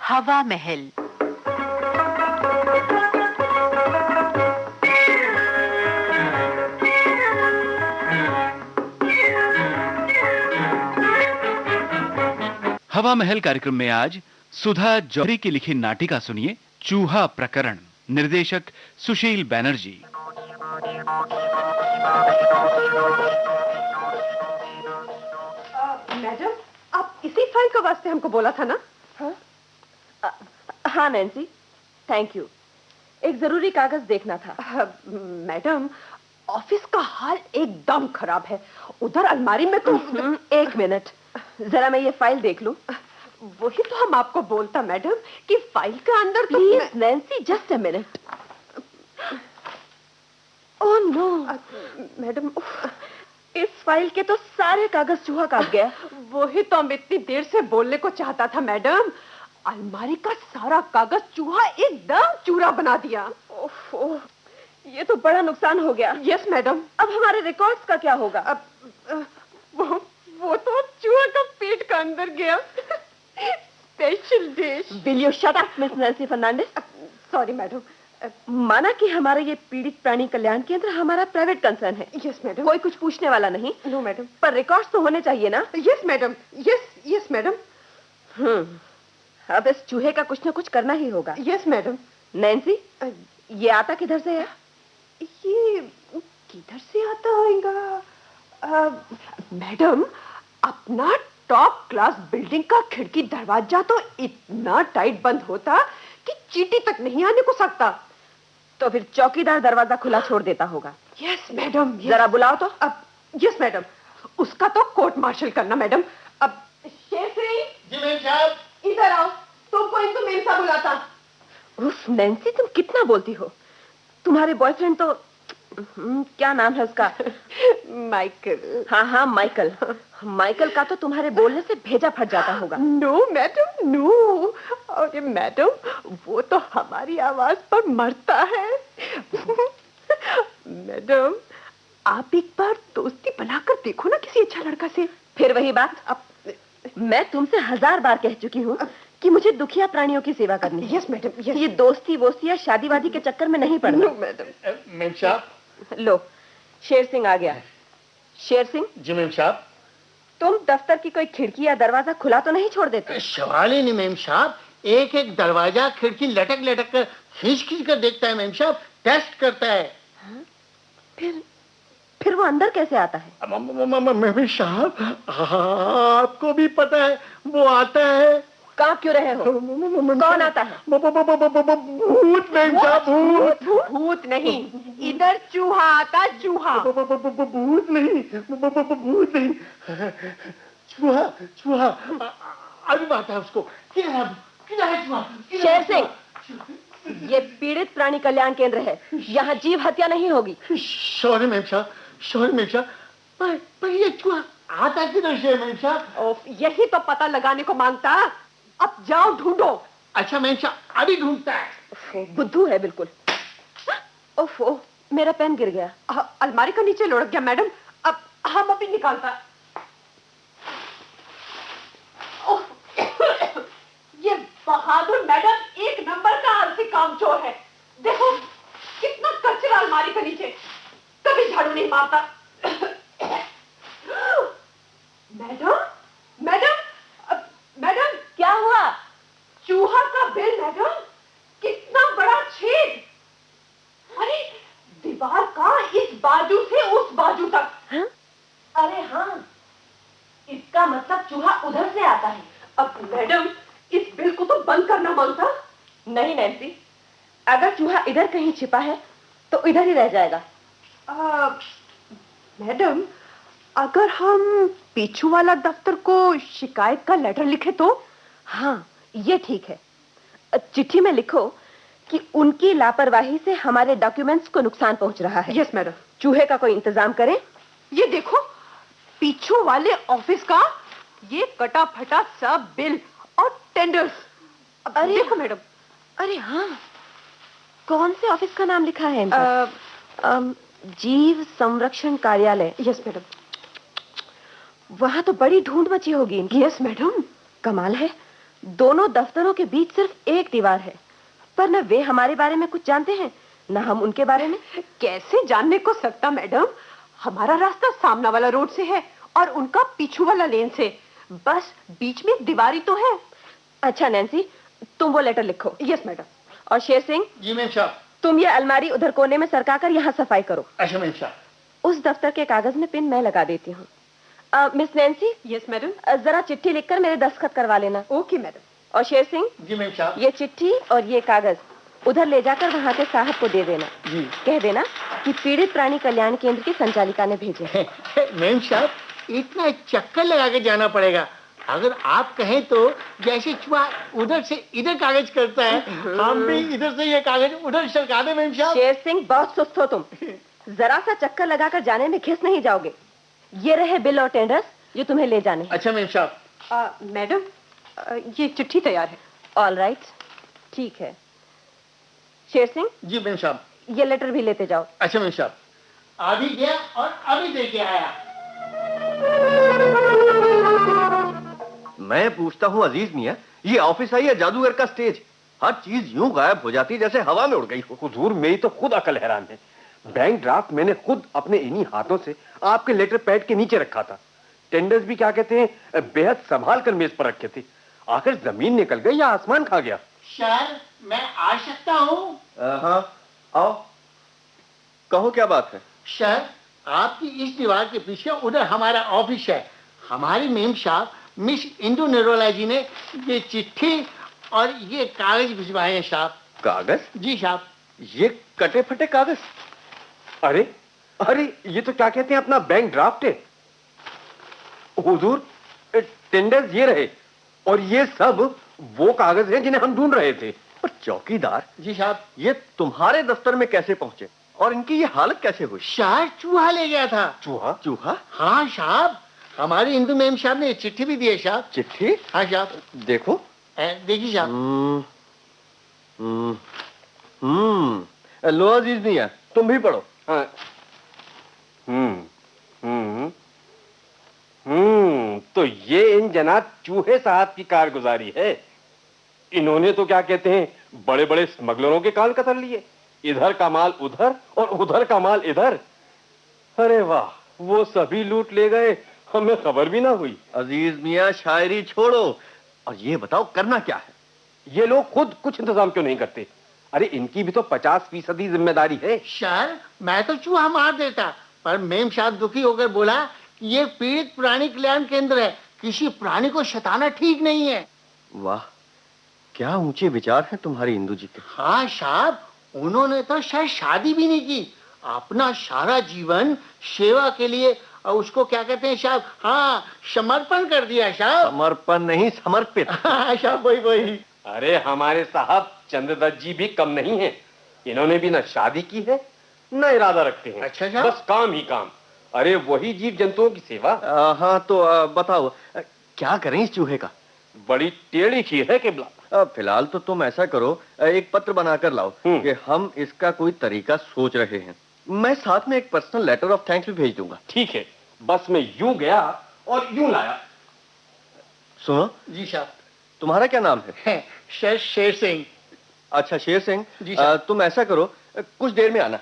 हवा महल। हवा महल कार्यक्रम में आज सुधा जौहरी की लिखी नाटिका सुनिए, चूहा प्रकरण। निर्देशक सुशील बैनर्जी। मैडम, आप इसी फाइल का वास्ते हमको बोला था ना? हाँ नैन्सी, थैंक यू। एक जरूरी कागज देखना था। मैडम, ऑफिस का हाल एकदम खराब है। उधर अलमारी में तो एक मिनट, जरा मैं ये फाइल देख लूं। वही तो हम आपको बोलता मैडम कि फाइल के अंदर तो please Nancy, just a minute. Oh no madam, इस फाइल के तो सारे कागज चूहा काट गया। वही तो हम इतनी देर से बोलने को चाहता था मैडम। अलमारी का सारा कागज चूहा एकदम चूरा बना दिया। ओह, ये तो बड़ा नुकसान हो गया। Yes madam. अब हमारे रिकॉर्ड्स का क्या होगा? अब वो तो चूहा का पेट का अंदर गया। Special dish. Will you shut up miss Nancy Fernandes? Sorry madam. माना कि हमारा ये पीड़ित प्राणी कल्याण केंद्र हमारा प्राइवेट कंसर्न है। Yes madam. कोई कुछ पूछने वाला नहीं। No madam. पर रिकॉर्ड्स तो होने चाहिए ना? Yes madam. Yes madam. अब इस चूहे का कुछ ना कुछ करना ही होगा। Yes madam. नैन्सी, ये आता किधर से है? ये किधर से आता होगा? मैडम, अपना टॉप क्लास बिल्डिंग का खिड़की दरवाजा तो इतना टाइट बंद होता कि चींटी तक नहीं आने को सकता। तो फिर चौकीदार दरवाजा खुला छोड़ देता होगा। Yes madam. जरा बुलाओ तो। अब यस मैडम, उसका तो कोर्ट मार्शल करना मैडम। अब शेर सिंह जी मैम साहब, इधर आओ, तुमको इनको मेम सा बुलाता। उफ नैन्सी, तुम कितना बोलती हो। तुम्हारे बॉयफ्रेंड तो क्या नाम है उसका? माइकल। हाँ माइकल। माइकल का तो तुम्हारे बोलने से भेजा फट जाता होगा। No madam, no. अरे मैडम, वो तो हमारी आवाज पर मरता है। मैडम, आप एक बार दोस्ती बनाकर देखो ना किसी अच्छा लड़का से। फिर वही बात। अब मैं तुमसे 1000 बार कह चुकी हूँ कि मुझे दुखिया प्राणियों की सेवा करनी है। Yes madam. ये दोस्ती वोस्ती या शादीवादी के चक्कर में नहीं पड़ना। No madam. मैम साहब। लो, शेर सिंह आ गया। शेर सिंह। जी मैम साहब। तुम दफ्तर की कोई खिड़की या दरवाजा खुला तो नहीं छोड़ देते? सवाल ही नहीं मैम साहब। एक एक दरवाजा खिड़की लटक लटक कर खींच कर देखता है मैम साहब, टेस्ट करता है। फिर वो अंदर कैसे आता है? मैम साहब, आपको भी पता है वो आता है। कांप क्यों रहे हो? कौन आता है? भूत मैम साहब, भूत। भूत नहीं, इधर चूहा आता, चूहा। भूत नहीं, भूत नहीं, चूहा। चूहा अभी बात है उसको। किधर है चूहा? शेर सिंह, ये पीड़ित प्राणी कल्याण केंद्र है, यहाँ जीव हत्या नहीं होगी। सॉरी मैम साहब, सॉरी मैम साहब। पर ये चूहा आता किधर से मैम साहब? यही तो पता लगाने को मांगता। अब जाओ ढूंढो। अच्छा मैम साहब, अभी ढूंढता है। बुद्धू है बिल्कुल। ओफो, मेरा पेन गिर गया। अलमारी का नीचे लुढ़क गया मैडम। अब हम अभी निकालता। ये बहादुर मैडम एक नंबर का आलसी कामचोर है। देखो कितना कचरा अलमारी के नीचे, कभी झाड़ू नहीं मारता। मैडम, मैडम, मैडम, क्या हुआ? चूहा का बिल मैडम, कितना बड़ा छेद। अरे दीवार का इस बाजू से उस बाजू तक। हाँ? अरे हाँ, इसका मतलब चूहा उधर से आता है। अब मैडम, इस बिल को तो बंद करना मांगता। नहीं नैन्सी, अगर चूहा इधर कहीं छिपा है तो इधर ही रह जाएगा। मैडम, अगर हम पीछू वाला दफ्तर को शिकायत का लेटर लिखे तो? हाँ, ये ठीक है। चिट्ठी में लिखो कि उनकी लापरवाही से हमारे डॉक्यूमेंट्स को नुकसान पहुंच रहा है। Yes madam. चूहे का कोई इंतजाम करें। ये देखो, पीछू वाले ऑफिस का ये कटा फटा सब बिल और टेंडर्स। अरे देखो मैडम। अरे हाँ, कौन से ऑफिस का नाम लिखा है? जीव संरक्षण कार्यालय। Yes madam. वहां तो बड़ी ढूंढ मची होगी इनकी। Yes madam. कमाल है, दोनों दफ्तरों के बीच सिर्फ एक दीवार है, पर न वे हमारे बारे में कुछ जानते हैं न हम उनके बारे में। कैसे जानने को सकता मैडम, हमारा रास्ता सामना वाला रोड से है और उनका पीछू वाला लेन से, बस बीच में दीवारी तो है। अच्छा नैन्सी, तुम वो लेटर लिखो। Yes madam. और शेर सिंह, जी मैम साहब। तुम ये अलमारी उधर कोने में सरकाकर यहाँ सफाई करो। अच्छा मैम साहब। उस दफ्तर के कागज में पिन मैं लगा देती हूँ। Miss Nancy. Yes madam. जरा चिट्ठी लिखकर मेरे दस्तखत करवा लेना। Okay madam. और शेर सिंह। जी मैम साहब। ये चिट्ठी और ये कागज उधर ले जाकर वहाँ के साहब को दे देना। जी। कह देना कि पीड़ित प्राणी कल्याण केंद्र की संचालिका ने भेजे। मैम साहब, इतना चक्कर लगा के जाना पड़ेगा? अगर आप कहें तो जैसे चूहा उधर से इधर कागज करता है, हम भी इधर से ये कागज उधर सरका दें मैम साहब। शेर सिंह, बहुत सुस्त हो तुम। जरा सा चक्कर लगाकर जाने में घिस नहीं जाओगे। ये रहे बिल और टेंडर्स जो तुम्हें ले जाने हैं। अच्छा मैम साहब। मैडम, ये चिट्ठी तैयार है। ऑल राइट, ठीक है। शेर सिंह। जी मैम साहब। ये लेटर भी लेते जाओ। अच्छा मैम साहब। अभी गया और अभी दे के आया। मैं पूछता हूँ अजीज मियाँ, ये ऑफिस है या जादूगर का स्टेज? हर चीज यूं गायब हो जाती जैसे हवा में उड़ गई हो। हुजूर, मेरी तो खुद अकल हैरान है। बैंक ड्राफ्ट मैंने खुद अपने इन्हीं हाथों से आपके लेटर पैड के नीचे रखा था। टेंडर्स भी क्या कहते हैं, बेहद संभाल कर मेज पर रखे थे। आखिर जमीन निकल गई या आसमान खा गया? सर, मैं आ सकता हूँ? हाँ, आओ, कहो क्या बात है? सर, आपकी इस दीवार के पीछे उधर हमारा ऑफिस है। हमारी मेम साहब मिस इंदु निरोला जी ने ये चिट्ठी और ये कागज भिजवाए हैं साहब। कागज? जी साहब। ये कटे फटे कागज? अरे अरे, ये तो क्या कहते हैं अपना बैंक ड्राफ्ट है। हुजूर, टेंडर्स ये रहे और ये सब वो कागज हैं जिन्हें हम ढूंढ रहे थे। पर चौकीदार, जी साहब। ये तुम्हारे दफ्तर में कैसे पहुंचे और इनकी ये हालत कैसे हुई? सर, चूहा ले गया था। चूहा? चूहा? हाँ साहब, हमारी इंदु मेम साहब ने चिट्ठी भी दी है साहब। चिट्ठी? हाँ साहब। देखो। देखिए साहब। लो अजीज मियां, तुम भी पढ़ो। हाँ। तो ये इन जनाब चूहे साहब की कारगुजारी है। इन्होंने तो क्या कहते हैं, बड़े बड़े स्मगलरों के कान कतर लिए। इधर का माल उधर और उधर का माल इधर। अरे वाह, वो सभी लूट ले गए, हमें खबर भी ना हुई। अजीज मियां, शायरी छोड़ो और ये बताओ करना क्या है? ये लोग खुद कुछ इंतजाम क्यों नहीं करते? अरे इनकी भी तो 50% जिम्मेदारी है। सर, मैं तो चूहा मार देता, पर मेम साहब दुखी होकर बोला कि ये पीड़ित प्राणी कल्याण केंद्र है, किसी प्राणी को सताना ठीक नहीं है। वाह, क्या ऊंचे विचार हैं तुम्हारी इंदु जी के। हाँ साहब, उन्होंने तो शायद शादी भी नहीं की, अपना सारा जीवन सेवा के लिए, और उसको क्या कहते हैं साहब, हाँ, समर्पण कर दिया साहब। समर्पण नहीं, समर्पित। हाँ साहब, वही। अरे हमारे साहब चंद्रदत्त जी भी कम नहीं हैं। इन्होंने भी न शादी की है न इरादा रखते हैं। अच्छा साहब। बस काम ही काम। अरे वही जीव जंतुओं की सेवा। हाँ तो बताओ क्या करें इस चूहे का? बड़ी टेढ़ी खीर है किबला। फिलहाल तो तुम ऐसा करो, एक पत्र बनाकर लाओ कि हम इसका कोई तरीका सोच रहे हैं। मैं साथ में एक पर्सनल लेटर ऑफ थैंक्स भी भेज दूंगा। ठीक है, बस मैं यूं गया और यूं लाया। सुनो जी साहब। तुम्हारा क्या नाम है? सर, शेर सिंह। अच्छा शेर सिंह, जी साहब। तुम ऐसा करो, कुछ देर में आना।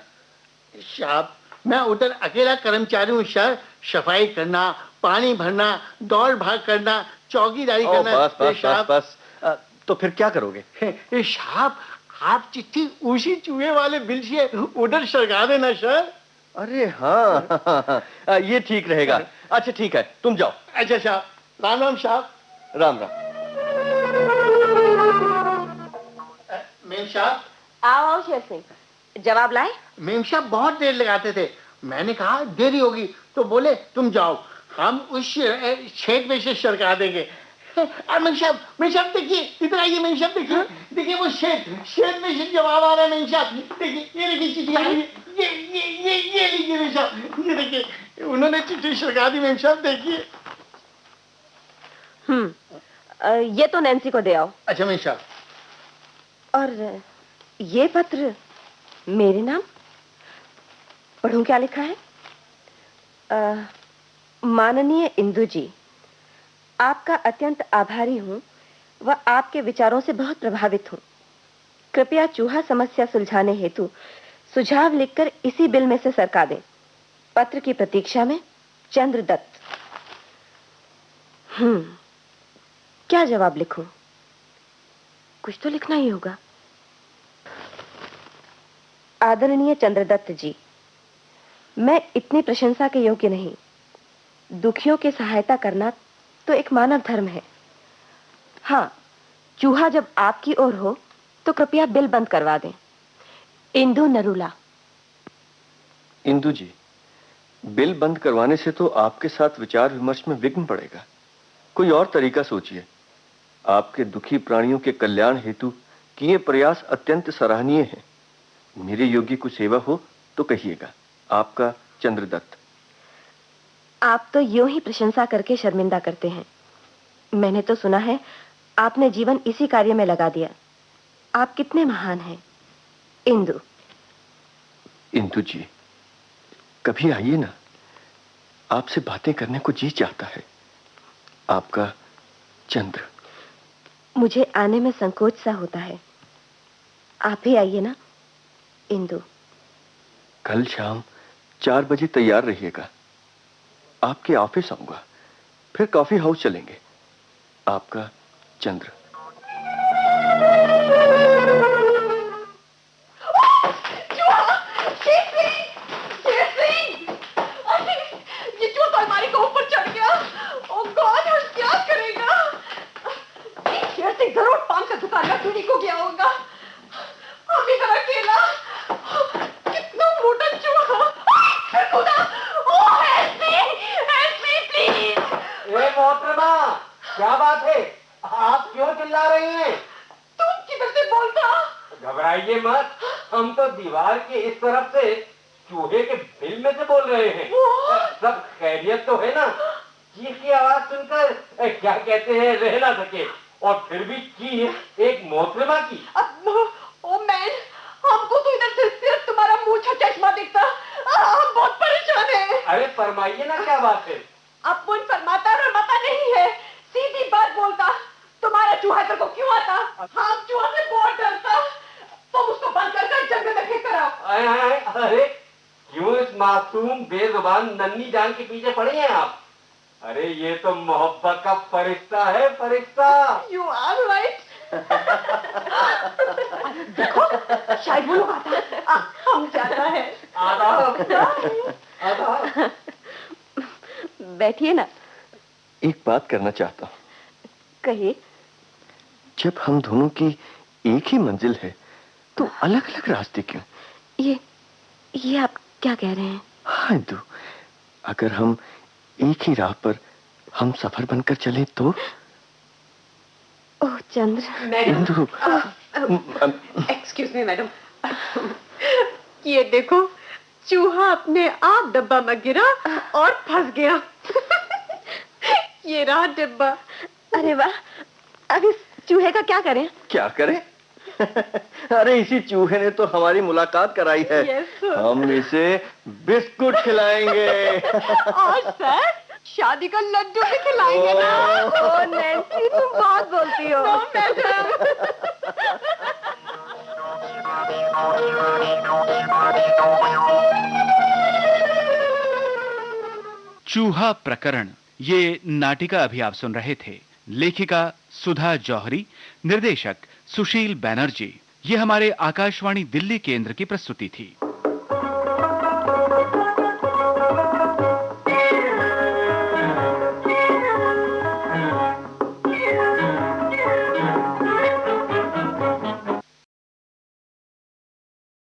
साहब, मैं उधर अकेला कर्मचारी हूँ सर। सफाई करना, पानी भरना, दौड़ भाग करना, चौकीदारी करना। बस बस बस बस। तो फिर क्या करोगे? साहब, आप चिट्ठी उसी चूहे वाले बिल से उधर सरका देना सर। अरे हाँ, ये ठीक रहेगा। अच्छा ठीक है, तुम जाओ। अच्छा साहब, राम राम साहब। राम राम। मेम साहब। आओ आओ शेर सिंह, जवाब लाए? मेम साहब बहुत देर लगाते थे। मैंने कहा देरी होगी, तो बोले तुम जाओ, हम उस छेद में से सरका देंगे। मेम साहब देखिए, इधर आइए मेम साहब, देखिए देखिए वो छेद में से जवाब आ रहा है मेम साहब। देखिए, ये देखिए चिट्ठी आ रही है। ये लीजिए मेम साहब, ये देखिए उन्होंने चिट्ठी सरका दी मेम साहब, देखिए। ये तो नैन्सी को दे आओ। अच्छा मेम साहब। और ये पत्र मेरे नाम? पढ़ूं क्या लिखा है? माननीय इंदु जी, आपका अत्यंत आभारी हूं वह आपके विचारों से बहुत प्रभावित हूँ। कृपया चूहा समस्या सुलझाने हेतु सुझाव लिखकर इसी बिल में से सरका दें। पत्र की प्रतीक्षा में, चंद्रदत्त। क्या जवाब लिखूं? कुछ तो लिखना ही होगा। आदरणीय चंद्रदत्त जी, मैं इतनी प्रशंसा के योग्य नहीं। दुखियों की सहायता करना तो एक मानव धर्म है। हाँ, चूहा जब आपकी ओर हो तो कृपया बिल बंद करवा दें। इंदु नरूला। इंदु जी, बिल बंद करवाने से तो आपके साथ विचार विमर्श में विघ्न पड़ेगा। कोई और तरीका सोचिए। आपके दुखी प्राणियों के कल्याण हेतु किए प्रयास अत्यंत सराहनीय हैं। मेरे योग्य कुछ सेवा हो तो कहिएगा। आपका चंद्रदत्त। आप तो यूं ही प्रशंसा करके शर्मिंदा करते हैं। मैंने तो सुना है आपने जीवन इसी कार्य में लगा दिया। आप कितने महान हैं। इंदु। इंदु जी, कभी आइए ना, आपसे बातें करने को जी चाहता है। आपका चंद्र। मुझे आने में संकोच सा होता है। आप ही आइए ना, इंदु। कल शाम 4 बजे तैयार रहिएगा। आपके ऑफिस आऊंगा, फिर कॉफी हाउस चलेंगे। आपका चंद्र। ये चूहा तो अलमारी के ऊपर चढ़ गया। ओह गॉड, अब क्या करेगा? शेर सिंह जरूर पान का दुकान का चोरी को गया होगा। अभी कर अकेला। कितना मोटा चूहा। फिर खुदा। ओह हेल्प मी प्लीज। ए मोहतरमा, क्या बात है? आप क्यों चिल्ला रही हैं? तुम किधर से बोलता? घबराइए मत, हम तो दीवार के इस तरफ से चूहे के बिल में से बोल रहे हैं। सब खैरियत तो है ना? चीख की आवाज सुनकर क्या कहते हैं रह ना सके, और फिर भी चीख एक मोहतरमा की। ओ मैन, हमको तो इधर से सिर्फ तुम्हारा मुंह चश्मा दिखता। हम बहुत परेशान हैं। अरे फरमाइए ना, क्या बात है? अब मुझ फरमाता नहीं है, सीधी बात बोलता। तुम्हारा चूहा इधर को क्यों आता? हम चूहा से बहुत डरता। तुम उसको बंद कर जंगल में फेंक कर आओ। अरे क्यों इस मासूम बेजुबान नन्ही जान के पीछे पड़े हैं आप? अरे ये तो मोहब्बत का फरिश्ता है, फरिश्ता। You are right. देखो, शायद वो लोग आता है। हम जाना है। आदाब। बैठिए ना। एक बात करना चाहता हूं। कहिए। जब हम दोनों की एक ही मंजिल है तो अलग अलग रास्ते क्यों? ये आप क्या कह रहे हैं? हाँ इंदु, अगर हम एक ही राह पर हम सफर बनकर चले तो? Oh Chandra. Indu. Excuse me madam. ये देखो, चूहा अपने आप डब्बा में गिरा और फंस गया। ये रहा डिब्बा। अरे वाह, अब इस चूहे का क्या करें? क्या करें? अरे इसी चूहे ने तो हमारी मुलाकात कराई है। Yes, हम इसे बिस्कुट खिलाएंगे। और सर, शादी का लड्डू भी खिलाएंगे ना। ओह नैन्सी, तुम बहुत बोलती हो। No madam. चूहा प्रकरण, ये नाटिका अभी आप सुन रहे थे। लेखिका सुधा जौहरी, निर्देशक सुशील बैनर्जी। ये हमारे आकाशवाणी दिल्ली केंद्र की प्रस्तुति थी।